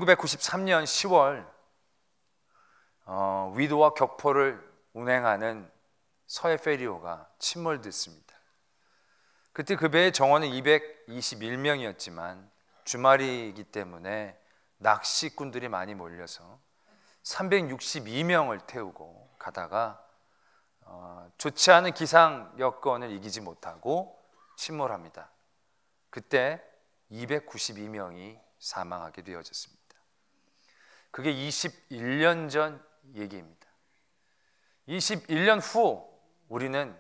1993년 10월 위도와 격포를 운행하는 서해 페리호가 침몰됐습니다. 그때 그 배의 정원은 221명이었지만 주말이기 때문에 낚시꾼들이 많이 몰려서 362명을 태우고 가다가 좋지 않은 기상 여건을 이기지 못하고 침몰합니다. 그때 292명이 사망하게 되어졌습니다. 그게 21년 전 얘기입니다. 21년 후 우리는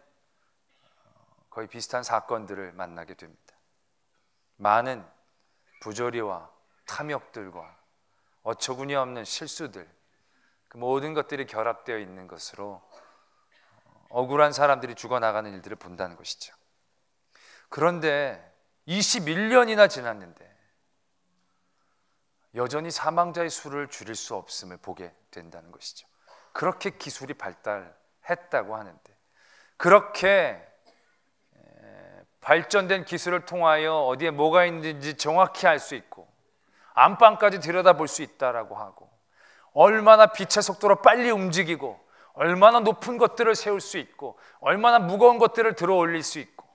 거의 비슷한 사건들을 만나게 됩니다. 많은 부조리와 탐욕들과 어처구니 없는 실수들, 그 모든 것들이 결합되어 있는 것으로 억울한 사람들이 죽어나가는 일들을 본다는 것이죠. 그런데 21년이나 지났는데 여전히 사망자의 수를 줄일 수 없음을 보게 된다는 것이죠. 그렇게 기술이 발달했다고 하는데, 그렇게 발전된 기술을 통하여 어디에 뭐가 있는지 정확히 알 수 있고 안방까지 들여다볼 수 있다라고 하고, 얼마나 빛의 속도로 빨리 움직이고 얼마나 높은 것들을 세울 수 있고 얼마나 무거운 것들을 들어 올릴 수 있고,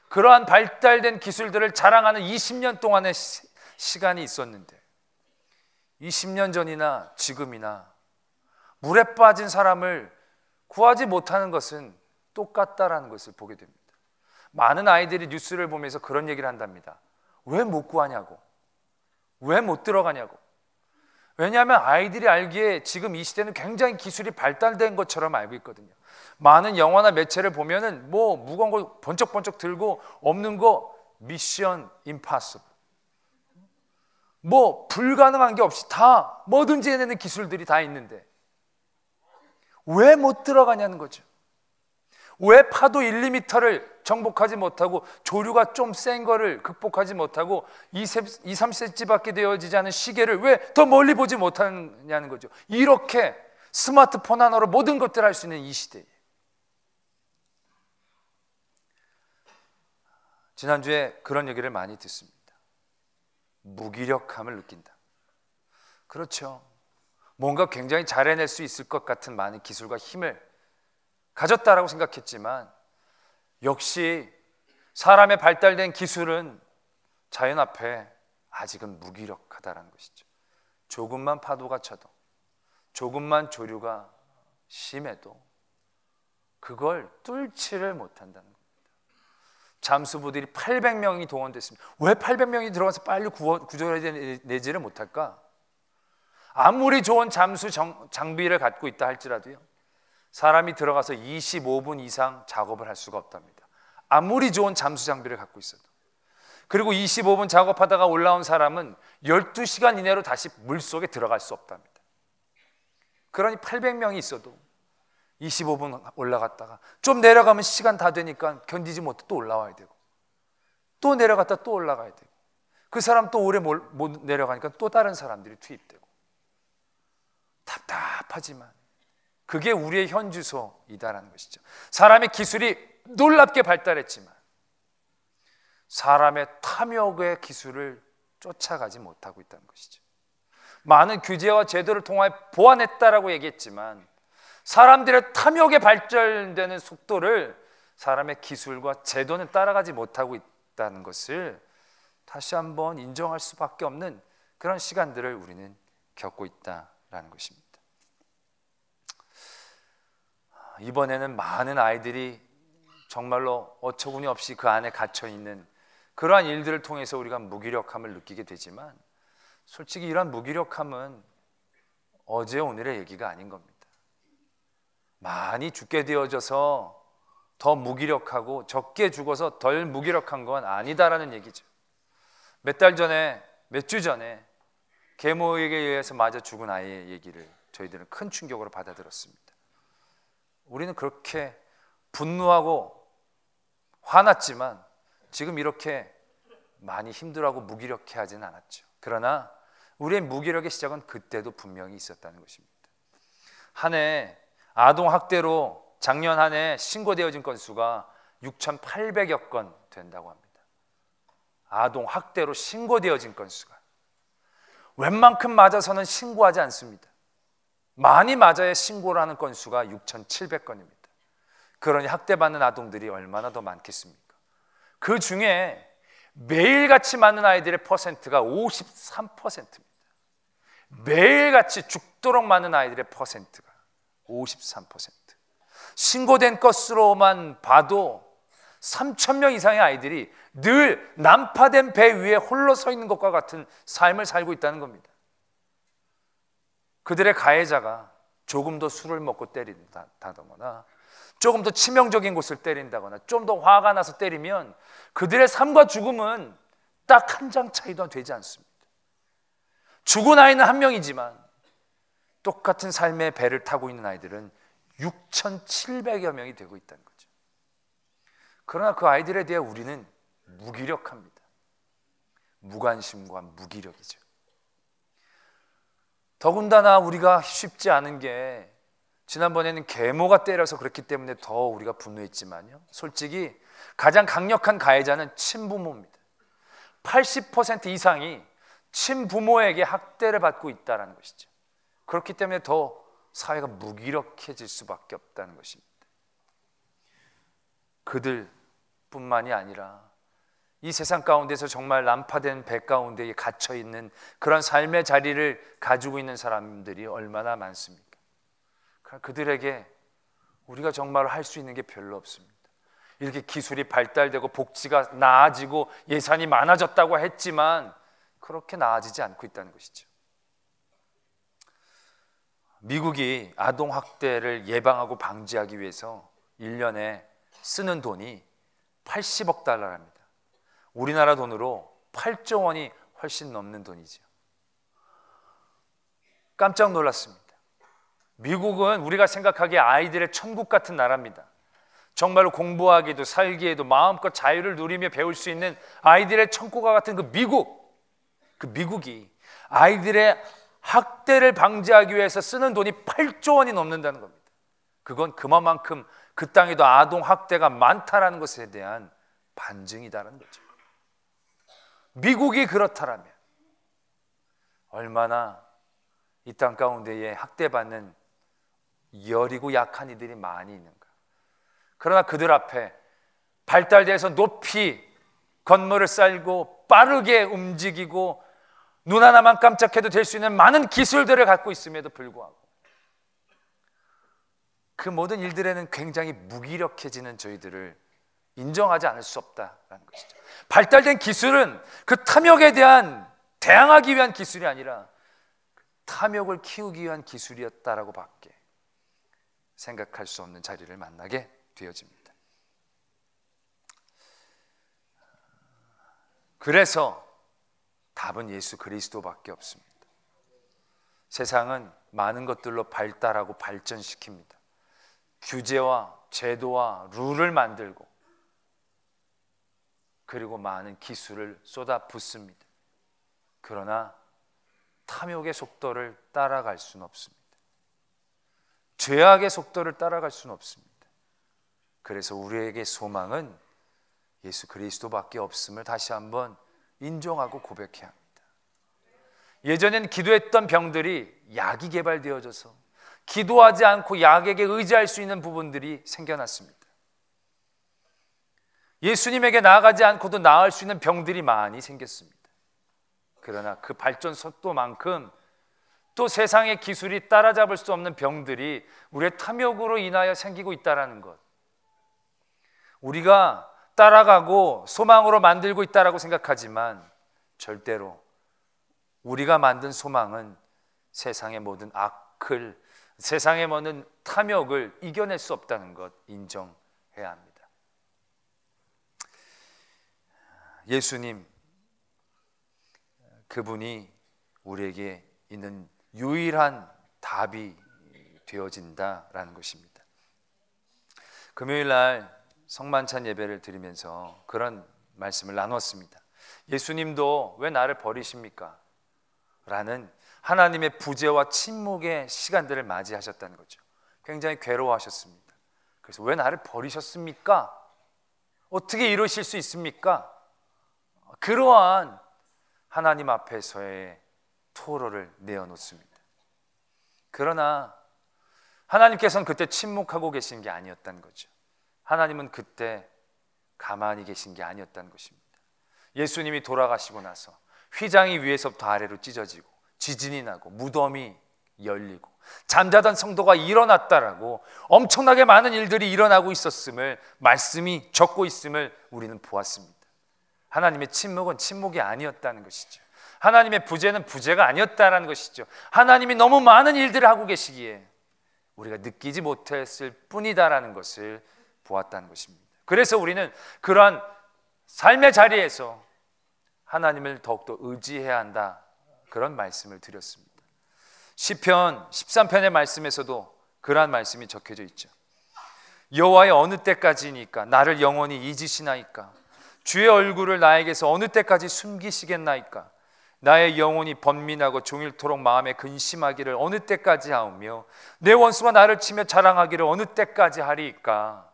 그러한 발달된 기술들을 자랑하는 20년 동안의 시간이 있었는데 20년 전이나 지금이나 물에 빠진 사람을 구하지 못하는 것은 똑같다라는 것을 보게 됩니다. 많은 아이들이 뉴스를 보면서 그런 얘기를 한답니다. 왜 못 구하냐고, 왜 못 들어가냐고. 왜냐하면 아이들이 알기에 지금 이 시대는 굉장히 기술이 발달된 것처럼 알고 있거든요. 많은 영화나 매체를 보면은 뭐 무거운 거 번쩍번쩍 들고 없는 거 미션 임파서블, 뭐 불가능한 게 없이 다 뭐든지 해내는 기술들이 다 있는데 왜 못 들어가냐는 거죠. 왜 파도 1, 2m를 정복하지 못하고 조류가 좀 센 거를 극복하지 못하고 2, 3cm밖에 되어지지 않은 시계를 왜 더 멀리 보지 못하냐는 거죠. 이렇게 스마트폰 하나로 모든 것들을 할 수 있는 이 시대에, 지난주에 그런 얘기를 많이 듣습니다. 무기력함을 느낀다. 그렇죠. 뭔가 굉장히 잘 해낼 수 있을 것 같은 많은 기술과 힘을 가졌다라고 생각했지만 역시 사람의 발달된 기술은 자연 앞에 아직은 무기력하다라는 것이죠. 조금만 파도가 쳐도, 조금만 조류가 심해도 그걸 뚫지를 못한다는 겁니다. 잠수부들이 800명이 동원됐습니다. 왜 800명이 들어가서 빨리 구조해내지를 못할까? 아무리 좋은 잠수 장비를 갖고 있다 할지라도요, 사람이 들어가서 25분 이상 작업을 할 수가 없답니다. 아무리 좋은 잠수 장비를 갖고 있어도. 그리고 25분 작업하다가 올라온 사람은 12시간 이내로 다시 물속에 들어갈 수 없답니다. 그러니 800명이 있어도 25분 올라갔다가 좀 내려가면 시간 다 되니까 견디지 못해 또 올라와야 되고, 또 내려갔다 또 올라가야 되고, 그 사람 또 오래 못 내려가니까 또 다른 사람들이 투입되고, 답답하지만 그게 우리의 현주소이다라는 것이죠. 사람의 기술이 놀랍게 발달했지만 사람의 탐욕의 기술을 쫓아가지 못하고 있다는 것이죠. 많은 규제와 제도를 통하여 보완했다라고 얘기했지만 사람들의 탐욕에 발전되는 속도를 사람의 기술과 제도는 따라가지 못하고 있다는 것을 다시 한번 인정할 수밖에 없는 그런 시간들을 우리는 겪고 있다라는 것입니다. 이번에는 많은 아이들이 정말로 어처구니 없이 그 안에 갇혀 있는 그러한 일들을 통해서 우리가 무기력함을 느끼게 되지만, 솔직히 이러한 무기력함은 어제 오늘의 얘기가 아닌 겁니다. 많이 죽게 되어져서 더 무기력하고 적게 죽어서 덜 무기력한 건 아니다라는 얘기죠. 몇 주 전에 계모에게 의해서 맞아 죽은 아이의 얘기를 저희들은 큰 충격으로 받아들였습니다. 우리는 그렇게 분노하고 화났지만 지금 이렇게 많이 힘들어하고 무기력해하지는 않았죠. 그러나 우리의 무기력의 시작은 그때도 분명히 있었다는 것입니다. 한 해 아동학대로 작년 한 해 신고되어진 건수가 6,800여 건 된다고 합니다. 아동학대로 신고되어진 건수가. 웬만큼 맞아서는 신고하지 않습니다. 많이 맞아야 신고를 하는 건수가 6,700건입니다. 그러니 학대받는 아동들이 얼마나 더 많겠습니까? 그 중에 매일같이 맞는 아이들의 퍼센트가 53%입니다. 매일같이 죽도록 맞는 아이들의 퍼센트가 53%. 신고된 건수로만 봐도 3,000명 이상의 아이들이 늘 난파된 배 위에 홀로 서 있는 것과 같은 삶을 살고 있다는 겁니다. 그들의 가해자가 조금 더 술을 먹고 때린다거나 조금 더 치명적인 곳을 때린다거나 좀 더 화가 나서 때리면 그들의 삶과 죽음은 딱 한 장 차이도 되지 않습니다. 죽은 아이는 한 명이지만 똑같은 삶의 배를 타고 있는 아이들은 6,700여 명이 되고 있다는 거죠. 그러나 그 아이들에 대해 우리는 무기력합니다. 무관심과 무기력이죠. 더군다나 우리가 쉽지 않은 게 지난번에는 계모가 때려서 그렇기 때문에 더 우리가 분노했지만요, 솔직히 가장 강력한 가해자는 친부모입니다. 80% 이상이 친부모에게 학대를 받고 있다는 것이죠. 그렇기 때문에 더 사회가 무기력해질 수밖에 없다는 것입니다. 그들뿐만이 아니라 이 세상 가운데서 정말 난파된 배 가운데에 갇혀있는 그런 삶의 자리를 가지고 있는 사람들이 얼마나 많습니까? 그들에게 우리가 정말 할 수 있는 게 별로 없습니다. 이렇게 기술이 발달되고 복지가 나아지고 예산이 많아졌다고 했지만 그렇게 나아지지 않고 있다는 것이죠. 미국이 아동학대를 예방하고 방지하기 위해서 1년에 쓰는 돈이 80억 달러랍니다. 우리나라 돈으로 8조 원이 훨씬 넘는 돈이죠. 깜짝 놀랐습니다. 미국은 우리가 생각하기에 아이들의 천국 같은 나라입니다. 정말로 공부하기도 살기에도 마음껏 자유를 누리며 배울 수 있는 아이들의 천국과 같은 그 미국이 아이들의 학대를 방지하기 위해서 쓰는 돈이 8조 원이 넘는다는 겁니다. 그건 그만큼 그 땅에도 아동 학대가 많다라는 것에 대한 반증이다라는 거죠. 미국이 그렇다라면 얼마나 이 땅 가운데에 학대받는 여리고 약한 이들이 많이 있는가. 그러나 그들 앞에 발달돼서 높이 건물을 쌓고 빠르게 움직이고 눈 하나만 깜짝해도 될 수 있는 많은 기술들을 갖고 있음에도 불구하고 그 모든 일들에는 굉장히 무기력해지는 저희들을 인정하지 않을 수 없다는 것이죠. 발달된 기술은 그 탐욕에 대한 대항하기 위한 기술이 아니라 탐욕을 키우기 위한 기술이었다라고 밖에 생각할 수 없는 자리를 만나게 되어집니다. 그래서 답은 예수 그리스도밖에 없습니다. 세상은 많은 것들로 발달하고 발전시킵니다. 규제와 제도와 룰을 만들고 그리고 많은 기술을 쏟아붓습니다. 그러나 탐욕의 속도를 따라갈 수는 없습니다. 죄악의 속도를 따라갈 수는 없습니다. 그래서 우리에게 소망은 예수 그리스도밖에 없음을 다시 한번 인정하고 고백해야 합니다. 예전엔 기도했던 병들이 약이 개발되어져서 기도하지 않고 약에게 의지할 수 있는 부분들이 생겨났습니다. 예수님에게 나아가지 않고도 나을 수 있는 병들이 많이 생겼습니다. 그러나 그 발전 속도만큼 또 세상의 기술이 따라잡을 수 없는 병들이 우리의 탐욕으로 인하여 생기고 있다는 것, 우리가 따라가고 소망으로 만들고 있다라고 생각하지만 절대로 우리가 만든 소망은 세상의 모든 악을, 세상의 모든 탐욕을 이겨낼 수 없다는 것 인정해야 합니다. 예수님, 그분이 우리에게 있는 유일한 답이 되어진다라는 것입니다. 금요일 날 성만찬 예배를 드리면서 그런 말씀을 나눴습니다. 예수님도 왜 나를 버리십니까? 라는 하나님의 부재와 침묵의 시간들을 맞이하셨다는 거죠. 굉장히 괴로워하셨습니다. 그래서 왜 나를 버리셨습니까? 어떻게 이러실 수 있습니까? 그러한 하나님 앞에서의 토로를 내어놓습니다. 그러나 하나님께서는 그때 침묵하고 계신 게 아니었다는 거죠. 하나님은 그때 가만히 계신 게 아니었다는 것입니다. 예수님이 돌아가시고 나서 휘장이 위에서부터 아래로 찢어지고 지진이 나고 무덤이 열리고 잠자던 성도가 일어났다라고 엄청나게 많은 일들이 일어나고 있었음을, 말씀이 적고 있음을 우리는 보았습니다. 하나님의 침묵은 침묵이 아니었다는 것이죠. 하나님의 부재는 부재가 아니었다는 것이죠. 하나님이 너무 많은 일들을 하고 계시기에 우리가 느끼지 못했을 뿐이다라는 것을 보았다는 것입니다. 그래서 우리는 그러한 삶의 자리에서 하나님을 더욱더 의지해야 한다, 그런 말씀을 드렸습니다. 시편 13편의 말씀에서도 그러한 말씀이 적혀져 있죠. 여호와의 어느 때까지니까 나를 영원히 잊으시나이까? 주의 얼굴을 나에게서 어느 때까지 숨기시겠나이까? 나의 영혼이 번민하고 종일토록 마음에 근심하기를 어느 때까지 하오며 내 원수가 나를 치며 자랑하기를 어느 때까지 하리이까?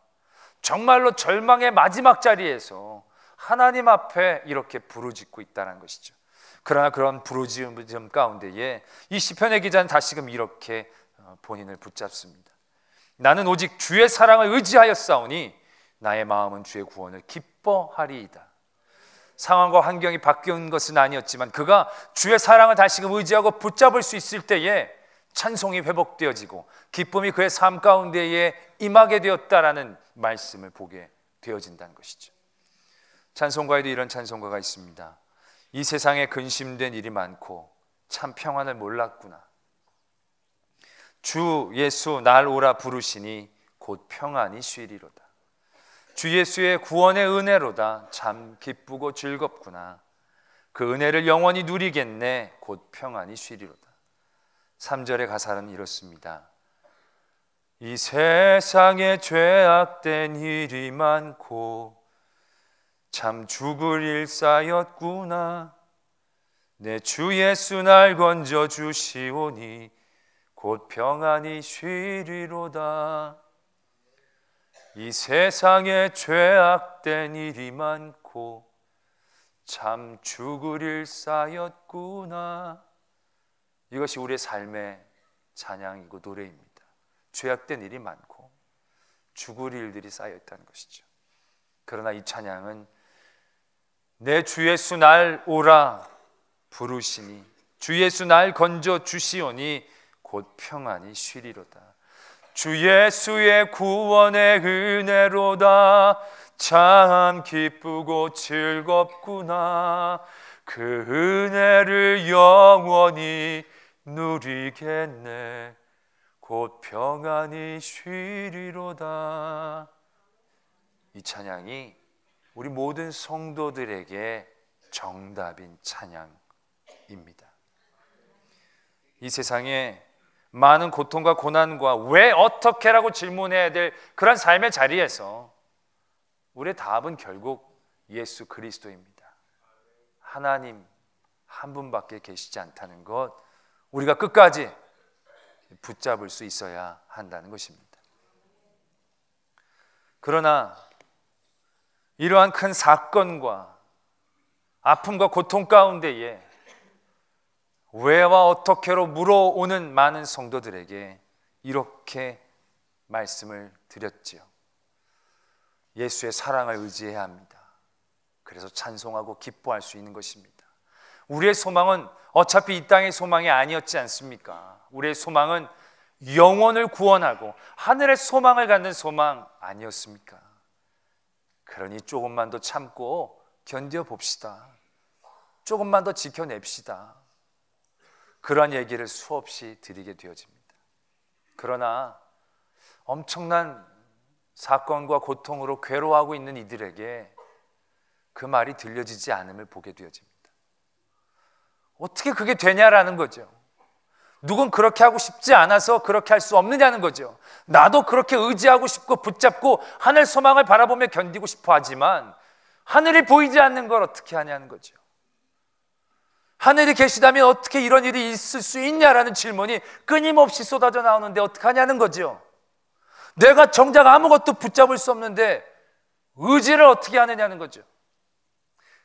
정말로 절망의 마지막 자리에서 하나님 앞에 이렇게 부르짖고 있다는 것이죠. 그러나 그런 부르짖음 가운데에 이 시편의 기자는 다시금 이렇게 본인을 붙잡습니다. 나는 오직 주의 사랑을 의지하였사오니 나의 마음은 주의 구원을 기뻐하리이다. 상황과 환경이 바뀐 것은 아니었지만 그가 주의 사랑을 다시금 의지하고 붙잡을 수 있을 때에 찬송이 회복되어지고 기쁨이 그의 삶 가운데에 임하게 되었다라는 말씀을 보게 되어진다는 것이죠. 찬송가에도 이런 찬송가가 있습니다. 이 세상에 근심된 일이 많고 참 평안을 몰랐구나. 주 예수 날 오라 부르시니 곧 평안이 쉬리로다. 주 예수의 구원의 은혜로다. 참 기쁘고 즐겁구나. 그 은혜를 영원히 누리겠네. 곧 평안이 쉬리로다. 3절의 가사는 이렇습니다. 이 세상에 죄악된 일이 많고 참 죽을 일 쌓였구나. 내 주 예수 날 건져 주시오니 곧 평안히 쉬리로다. 이 세상에 죄악된 일이 많고 참 죽을 일 쌓였구나. 이것이 우리의 삶의 찬양이고 노래입니다. 죄악된 일이 많고 죽을 일들이 쌓여있다는 것이죠. 그러나 이 찬양은 내 주 예수 날 오라 부르시니 주 예수 날 건져 주시오니 곧 평안히 쉬리로다. 주 예수의 구원의 은혜로다. 참 기쁘고 즐겁구나. 그 은혜를 영원히 누리겠네. 곧 평안히 쉬리로다. 이 찬양이 우리 모든 성도들에게 정답인 찬양입니다. 이 세상에 많은 고통과 고난과 왜 어떻게라고 질문해야 될 그런 삶의 자리에서 우리의 답은 결국 예수 그리스도입니다. 하나님 한 분밖에 계시지 않다는 것, 우리가 끝까지 붙잡을 수 있어야 한다는 것입니다. 그러나 이러한 큰 사건과 아픔과 고통 가운데에 왜와 어떻게로 물어오는 많은 성도들에게 이렇게 말씀을 드렸지요. 예수의 사랑을 의지해야 합니다. 그래서 찬송하고 기뻐할 수 있는 것입니다. 우리의 소망은 어차피 이 땅의 소망이 아니었지 않습니까? 우리의 소망은 영혼을 구원하고 하늘의 소망을 갖는 소망 아니었습니까? 그러니 조금만 더 참고 견뎌봅시다. 조금만 더 지켜냅시다. 그러한 얘기를 수없이 드리게 되어집니다. 그러나 엄청난 사건과 고통으로 괴로워하고 있는 이들에게 그 말이 들려지지 않음을 보게 되어집니다. 어떻게 그게 되냐라는 거죠. 누군 그렇게 하고 싶지 않아서 그렇게 할 수 없느냐는 거죠. 나도 그렇게 의지하고 싶고 붙잡고 하늘 소망을 바라보며 견디고 싶어 하지만 하늘이 보이지 않는 걸 어떻게 하냐는 거죠. 하늘이 계시다면 어떻게 이런 일이 있을 수 있냐라는 질문이 끊임없이 쏟아져 나오는데 어떡하냐는 거죠. 내가 정작 아무것도 붙잡을 수 없는데 의지를 어떻게 하느냐는 거죠.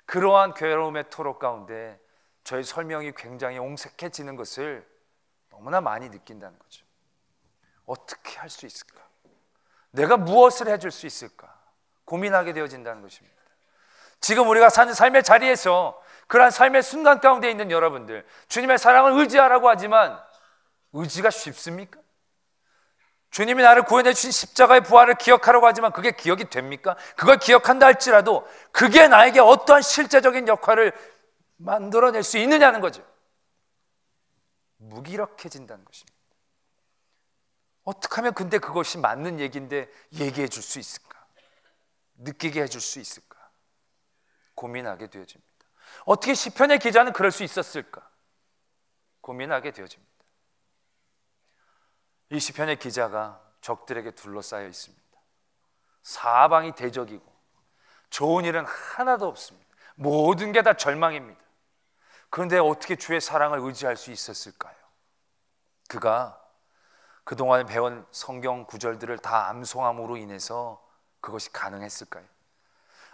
그러한 괴로움의 토로 가운데 저의 설명이 굉장히 옹색해지는 것을 너무나 많이 느낀다는 거죠. 어떻게 할 수 있을까? 내가 무엇을 해줄 수 있을까? 고민하게 되어진다는 것입니다. 지금 우리가 사는 삶의 자리에서 그러한 삶의 순간 가운데 있는 여러분들, 주님의 사랑을 의지하라고 하지만 의지가 쉽습니까? 주님이 나를 구원해 주신 십자가의 부활을 기억하라고 하지만 그게 기억이 됩니까? 그걸 기억한다 할지라도 그게 나에게 어떠한 실제적인 역할을 만들어낼 수 있느냐는 거죠. 무기력해진다는 것입니다. 어떻게 하면 근데 그것이 맞는 얘기인데 얘기해 줄 수 있을까? 느끼게 해줄 수 있을까? 고민하게 되어집니다. 어떻게 시편의 기자는 그럴 수 있었을까? 고민하게 되어집니다. 이 시편의 기자가 적들에게 둘러싸여 있습니다. 사방이 대적이고 좋은 일은 하나도 없습니다. 모든 게 다 절망입니다. 그런데 어떻게 주의 사랑을 의지할 수 있었을까요? 그가 그동안에 배운 성경 구절들을 다 암송함으로 인해서 그것이 가능했을까요?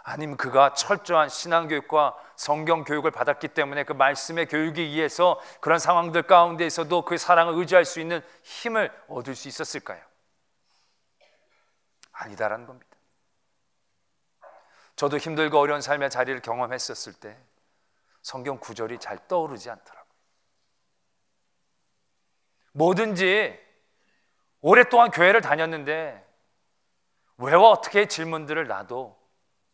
아니면 그가 철저한 신앙교육과 성경교육을 받았기 때문에 그 말씀의 교육에 의해서 그런 상황들 가운데에서도 그 사랑을 의지할 수 있는 힘을 얻을 수 있었을까요? 아니다라는 겁니다. 저도 힘들고 어려운 삶의 자리를 경험했었을 때 성경 구절이 잘 떠오르지 않더라고요. 뭐든지 오랫동안 교회를 다녔는데 왜와 어떻게 질문들을 놔도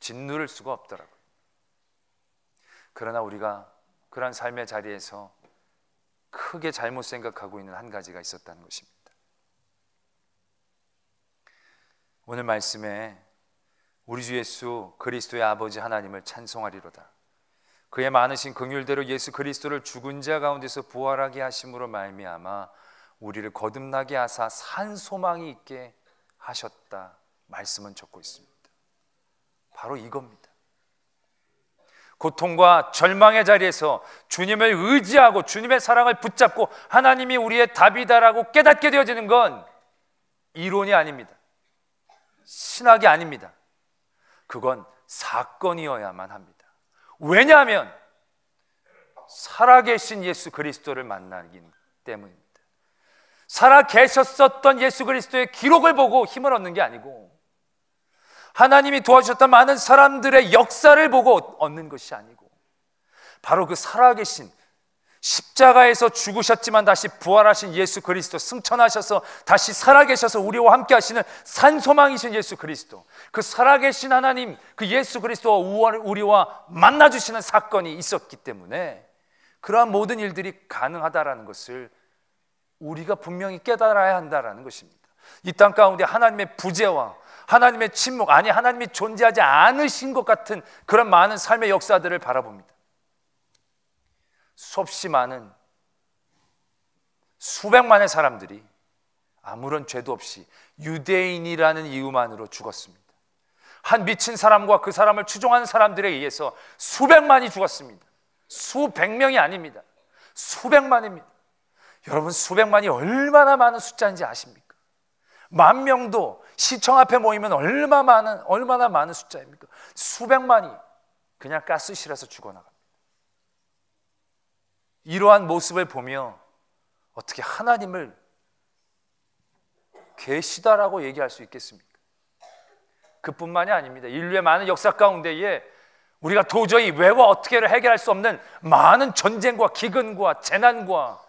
짓누를 수가 없더라고요. 그러나 우리가 그런 삶의 자리에서 크게 잘못 생각하고 있는 한 가지가 있었다는 것입니다. 오늘 말씀에 우리 주 예수 그리스도의 아버지 하나님을 찬송하리로다. 그의 많으신 긍휼대로 예수 그리스도를 죽은 자 가운데서 부활하게 하심으로 말미암아 우리를 거듭나게 하사 산 소망이 있게 하셨다. 말씀은 적고 있습니다. 바로 이겁니다. 고통과 절망의 자리에서 주님을 의지하고 주님의 사랑을 붙잡고 하나님이 우리의 답이다라고 깨닫게 되어지는 건 이론이 아닙니다. 신학이 아닙니다. 그건 사건이어야만 합니다. 왜냐하면 살아계신 예수 그리스도를 만나기 때문입니다. 살아계셨었던 예수 그리스도의 기록을 보고 힘을 얻는 게 아니고 하나님이 도와주셨던 많은 사람들의 역사를 보고 얻는 것이 아니고 바로 그 살아계신 십자가에서 죽으셨지만 다시 부활하신 예수 그리스도, 승천하셔서 다시 살아계셔서 우리와 함께 하시는 산소망이신 예수 그리스도, 그 살아계신 하나님, 그 예수 그리스도와 우리와 만나주시는 사건이 있었기 때문에 그러한 모든 일들이 가능하다라는 것을 우리가 분명히 깨달아야 한다라는 것입니다. 이 땅 가운데 하나님의 부재와 하나님의 침묵, 아니 하나님이 존재하지 않으신 것 같은 그런 많은 삶의 역사들을 바라봅니다. 수없이 많은 수백만의 사람들이 아무런 죄도 없이 유대인이라는 이유만으로 죽었습니다. 한 미친 사람과 그 사람을 추종하는 사람들에 의해서 수백만이 죽었습니다. 수백 명이 아닙니다. 수백만입니다. 여러분, 수백만이 얼마나 많은 숫자인지 아십니까? 10,000명도 시청 앞에 모이면 얼마나 많은 숫자입니까? 수백만이 그냥 가스 실어서 죽어나갑니다. 이러한 모습을 보며 어떻게 하나님을 계시다라고 얘기할 수 있겠습니까? 그뿐만이 아닙니다. 인류의 많은 역사 가운데에 우리가 도저히 왜와 어떻게를 해결할 수 없는 많은 전쟁과 기근과 재난과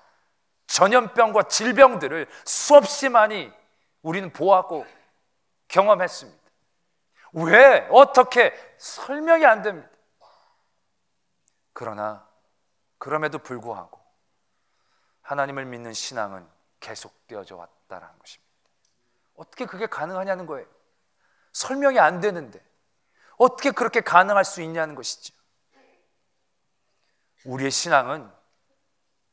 전염병과 질병들을 수없이 많이 우리는 보았고 경험했습니다. 왜, 어떻게 설명이 안 됩니다. 그러나 그럼에도 불구하고 하나님을 믿는 신앙은 계속되어져 왔다는 것입니다. 어떻게 그게 가능하냐는 거예요. 설명이 안 되는데 어떻게 그렇게 가능할 수 있냐는 것이죠. 우리의 신앙은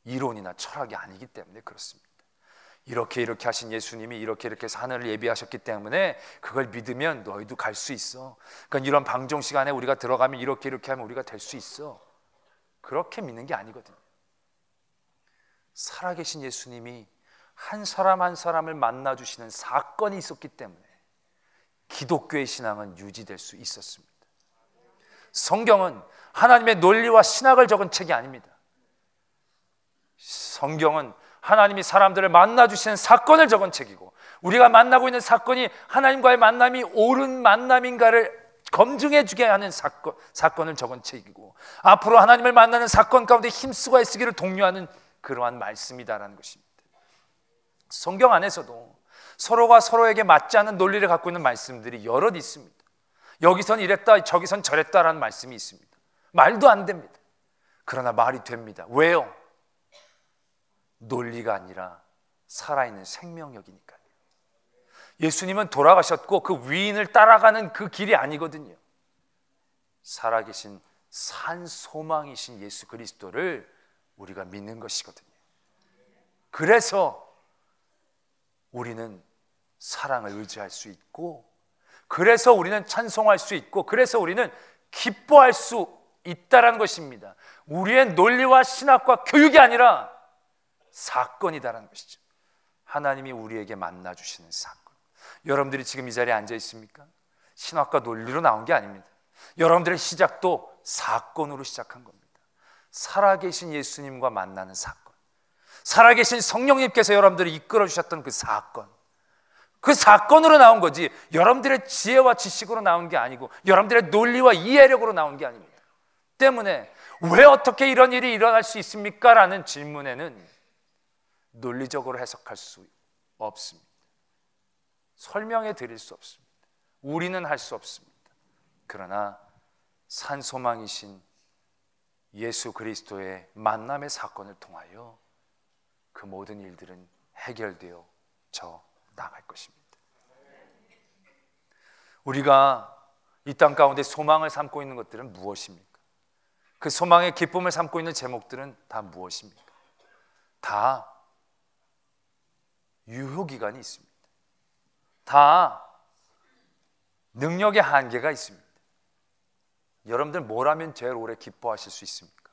이론이나 철학이 아니기 때문에 그렇습니다. 이렇게 하신 예수님이 이렇게 해서 하늘을 예비하셨기 때문에 그걸 믿으면 너희도 갈 수 있어. 그러니까 이런 방종 시간에 우리가 들어가면 이렇게 하면 우리가 될 수 있어. 그렇게 믿는 게 아니거든요. 살아계신 예수님이 한 사람 한 사람을 만나주시는 사건이 있었기 때문에 기독교의 신앙은 유지될 수 있었습니다. 성경은 하나님의 논리와 신학을 적은 책이 아닙니다. 성경은 하나님이 사람들을 만나주시는 사건을 적은 책이고, 우리가 만나고 있는 사건이 하나님과의 만남이 옳은 만남인가를 검증해주게 하는 사건을 적은 책이고, 앞으로 하나님을 만나는 사건 가운데 힘쓰고 애쓰기를 독려하는 그러한 말씀이다라는 것입니다. 성경 안에서도 서로가 서로에게 맞지 않는 논리를 갖고 있는 말씀들이 여럿 있습니다. 여기선 이랬다, 저기선 저랬다라는 말씀이 있습니다. 말도 안 됩니다. 그러나 말이 됩니다. 왜요? 논리가 아니라 살아있는 생명력이니까요. 예수님은 돌아가셨고 그 위인을 따라가는 그 길이 아니거든요. 살아계신 산 소망이신 예수 그리스도를 우리가 믿는 것이거든요. 그래서 우리는 사랑을 의지할 수 있고, 그래서 우리는 찬송할 수 있고, 그래서 우리는 기뻐할 수 있다라는 것입니다. 우리의 논리와 신학과 교육이 아니라 사건이다라는 것이죠. 하나님이 우리에게 만나주시는 사건. 여러분들이 지금 이 자리에 앉아 있습니까? 신학과 논리로 나온 게 아닙니다. 여러분들의 시작도 사건으로 시작한 겁니다. 살아계신 예수님과 만나는 사건, 살아계신 성령님께서 여러분들을 이끌어 주셨던 그 사건, 그 사건으로 나온 거지 여러분들의 지혜와 지식으로 나온 게 아니고 여러분들의 논리와 이해력으로 나온 게 아닙니다. 때문에 왜 어떻게 이런 일이 일어날 수 있습니까? 라는 질문에는 논리적으로 해석할 수 없습니다. 설명해 드릴 수 없습니다. 우리는 할 수 없습니다. 그러나 산소망이신 예수 그리스도의 만남의 사건을 통하여 그 모든 일들은 해결되어 나갈 것입니다. 우리가 이 땅 가운데 소망을 삼고 있는 것들은 무엇입니까? 그 소망의 기쁨을 삼고 있는 제목들은 다 무엇입니까? 다 유효기간이 있습니다. 다 능력의 한계가 있습니다. 여러분들 뭘 하면 제일 오래 기뻐하실 수 있습니까?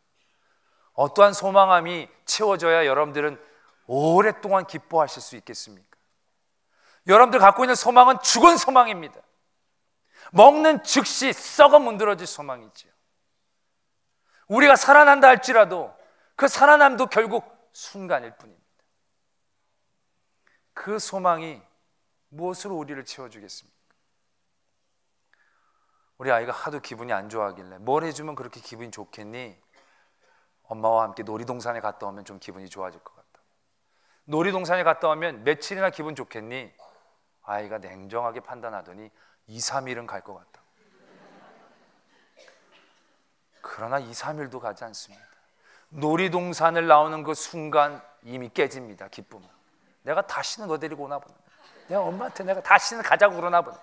어떠한 소망함이 채워져야 여러분들은 오랫동안 기뻐하실 수 있겠습니까? 여러분들 갖고 있는 소망은 죽은 소망입니다. 먹는 즉시 썩어 문드러질 소망이지요. 우리가 살아난다 할지라도 그 살아남도 결국 순간일 뿐입니다. 그 소망이 무엇으로 우리를 채워주겠습니까? 우리 아이가 하도 기분이 안 좋아하길래 뭘 해주면 그렇게 기분이 좋겠니? 엄마와 함께 놀이동산에 갔다 오면 좀 기분이 좋아질 것 같다. 놀이동산에 갔다 오면 며칠이나 기분 좋겠니? 아이가 냉정하게 판단하더니 2, 3일은 갈 것 같다. 그러나 2, 3일도 가지 않습니다. 놀이동산을 나오는 그 순간 이미 깨집니다. 기쁨은. 내가 다시는 너 데리고 오나 보네. 내가 엄마한테 내가 다시는 가자고 그러나 보네.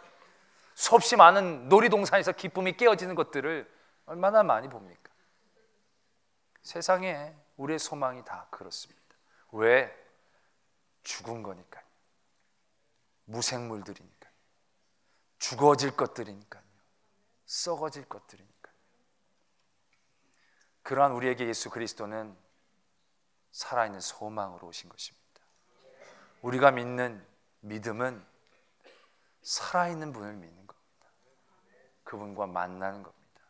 수없이 많은 놀이동산에서 기쁨이 깨어지는 것들을 얼마나 많이 봅니까? 세상에 우리의 소망이 다 그렇습니다. 왜? 죽은 거니까요. 무생물들이니까요. 죽어질 것들이니까요. 썩어질 것들이니까요. 그러한 우리에게 예수 그리스도는 살아있는 소망으로 오신 것입니다. 우리가 믿는 믿음은 살아있는 분을 믿는 겁니다. 그분과 만나는 겁니다.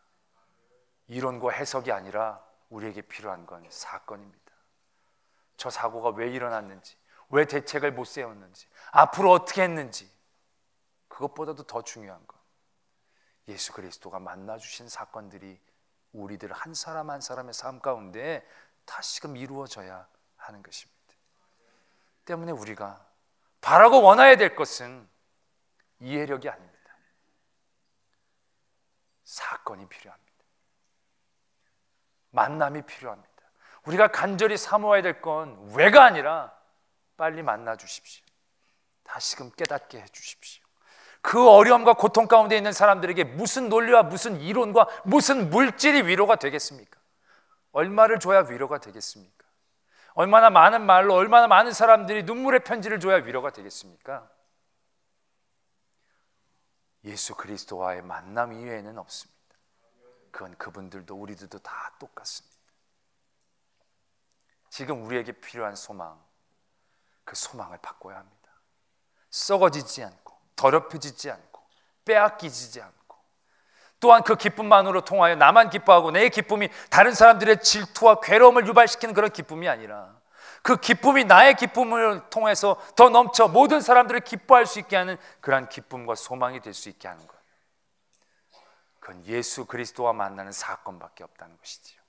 이론과 해석이 아니라 우리에게 필요한 건 사건입니다. 저 사고가 왜 일어났는지, 왜 대책을 못 세웠는지, 앞으로 어떻게 했는지, 그것보다도 더 중요한 건 예수 그리스도가 만나주신 사건들이 우리들 한 사람 한 사람의 삶 가운데 다시금 이루어져야 하는 것입니다. 때문에 우리가 바라고 원해야 될 것은 이해력이 아닙니다. 사건이 필요합니다. 만남이 필요합니다. 우리가 간절히 사모해야 될 건 왜가 아니라 빨리 만나 주십시오. 다시금 깨닫게 해 주십시오. 그 어려움과 고통 가운데 있는 사람들에게 무슨 논리와 무슨 이론과 무슨 물질이 위로가 되겠습니까? 얼마를 줘야 위로가 되겠습니까? 얼마나 많은 말로 얼마나 많은 사람들이 눈물의 편지를 줘야 위로가 되겠습니까? 예수 그리스도와의 만남 이외에는 없습니다. 그건 그분들도 우리들도 다 똑같습니다. 지금 우리에게 필요한 소망, 그 소망을 바꿔야 합니다. 썩어지지 않고 더럽혀지지 않고 빼앗기지 않고, 또한 그 기쁨만으로 통하여 나만 기뻐하고 내 기쁨이 다른 사람들의 질투와 괴로움을 유발시키는 그런 기쁨이 아니라 그 기쁨이 나의 기쁨을 통해서 더 넘쳐 모든 사람들을 기뻐할 수 있게 하는 그러한 기쁨과 소망이 될 수 있게 하는 거예요. 그건 예수 그리스도와 만나는 사건밖에 없다는 것이지요.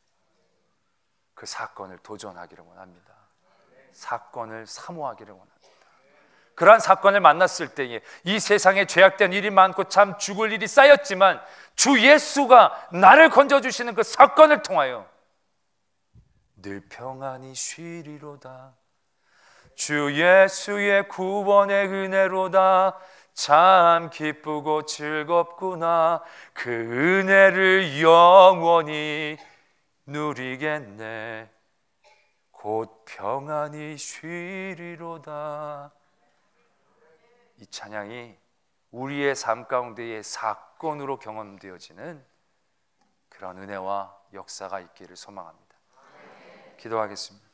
그 사건을 도전하기를 원합니다. 사건을 사모하기를 원합니다. 그러한 사건을 만났을 때에 이 세상에 죄악된 일이 많고 참 죽을 일이 쌓였지만 주 예수가 나를 건져주시는 그 사건을 통하여 늘 평안히 쉬리로다. 주 예수의 구원의 은혜로다. 참 기쁘고 즐겁구나. 그 은혜를 영원히 누리겠네. 곧 평안히 쉬리로다. 이 찬양이 우리의 삶 가운데의 사건으로 경험되어지는 그런 은혜와 역사가 있기를 소망합니다. 기도하겠습니다.